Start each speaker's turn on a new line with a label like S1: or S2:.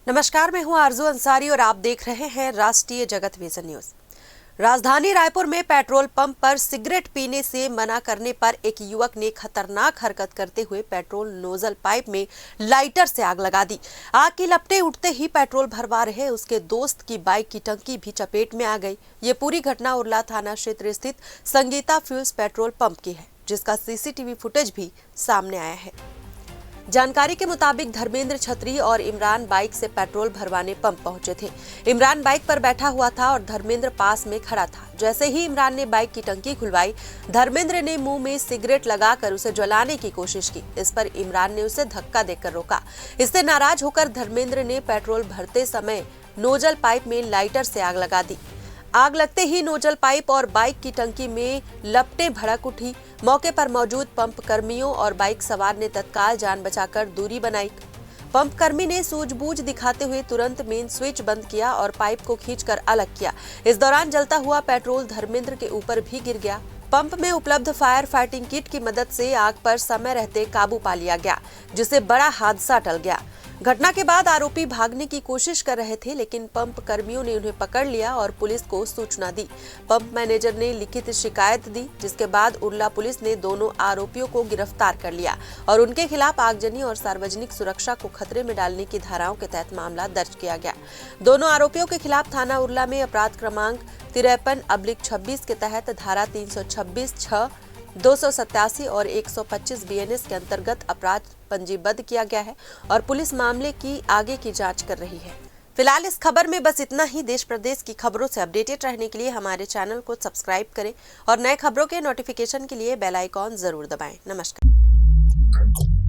S1: नमस्कार, मैं हूं आरजू अंसारी और आप देख रहे हैं राष्ट्रीय जगत विजन न्यूज। राजधानी रायपुर में पेट्रोल पंप पर सिगरेट पीने से मना करने पर एक युवक ने खतरनाक हरकत करते हुए पेट्रोल नोजल पाइप में लाइटर से आग लगा दी। आग की लपटें उठते ही पेट्रोल भरवा रहे उसके दोस्त की बाइक की टंकी भी चपेट में आ गई। ये पूरी घटना उरला थाना क्षेत्र स्थित संगीता फ्यूल्स पेट्रोल पंप की है, जिसका सीसीटीवी फुटेज भी सामने आया है। जानकारी के मुताबिक धर्मेंद्र छतरी और इमरान बाइक से पेट्रोल भरवाने पंप पहुंचे थे। इमरान बाइक पर बैठा हुआ था और धर्मेंद्र पास में खड़ा था। जैसे ही इमरान ने बाइक की टंकी खुलवाई, धर्मेंद्र ने मुंह में सिगरेट लगाकर उसे जलाने की कोशिश की। इस पर इमरान ने उसे धक्का देकर रोका। इससे नाराज होकर धर्मेंद्र ने पेट्रोल भरते समय नोजल पाइप में लाइटर से आग लगा दी। आग लगते ही नोजल पाइप और बाइक की टंकी में लपटें भड़क उठी। मौके पर मौजूद पंप कर्मियों और बाइक सवार ने तत्काल जान बचाकर दूरी बनाई। पंप कर्मी ने सूझबूझ दिखाते हुए तुरंत मेन स्विच बंद किया और पाइप को खींचकर अलग किया। इस दौरान जलता हुआ पेट्रोल धर्मेंद्र के ऊपर भी गिर गया। पंप में उपलब्ध फायर फाइटिंग किट की मदद से आग पर समय रहते काबू पा लिया गया, जिससे बड़ा हादसा टल गया। घटना के बाद आरोपी भागने की कोशिश कर रहे थे, लेकिन पंप कर्मियों ने उन्हें पकड़ लिया और पुलिस को सूचना दी। पंप मैनेजर ने लिखित शिकायत दी, जिसके बाद उरला पुलिस ने दोनों आरोपियों को गिरफ्तार कर लिया और उनके खिलाफ आगजनी और सार्वजनिक सुरक्षा को खतरे में डालने की धाराओं के तहत मामला दर्ज किया गया। दोनों आरोपियों के खिलाफ थाना उरला में अपराध क्रमांक 53/26 के तहत धारा 326(6), 287 और 125 BNS के अंतर्गत अपराध पंजीबद्ध किया गया है और पुलिस मामले की आगे की जांच कर रही है। फिलहाल इस खबर में बस इतना ही। देश प्रदेश की खबरों से अपडेटेड रहने के लिए हमारे चैनल को सब्सक्राइब करें और नए खबरों के नोटिफिकेशन के लिए बेल आइकॉन जरूर दबाएं। नमस्कार।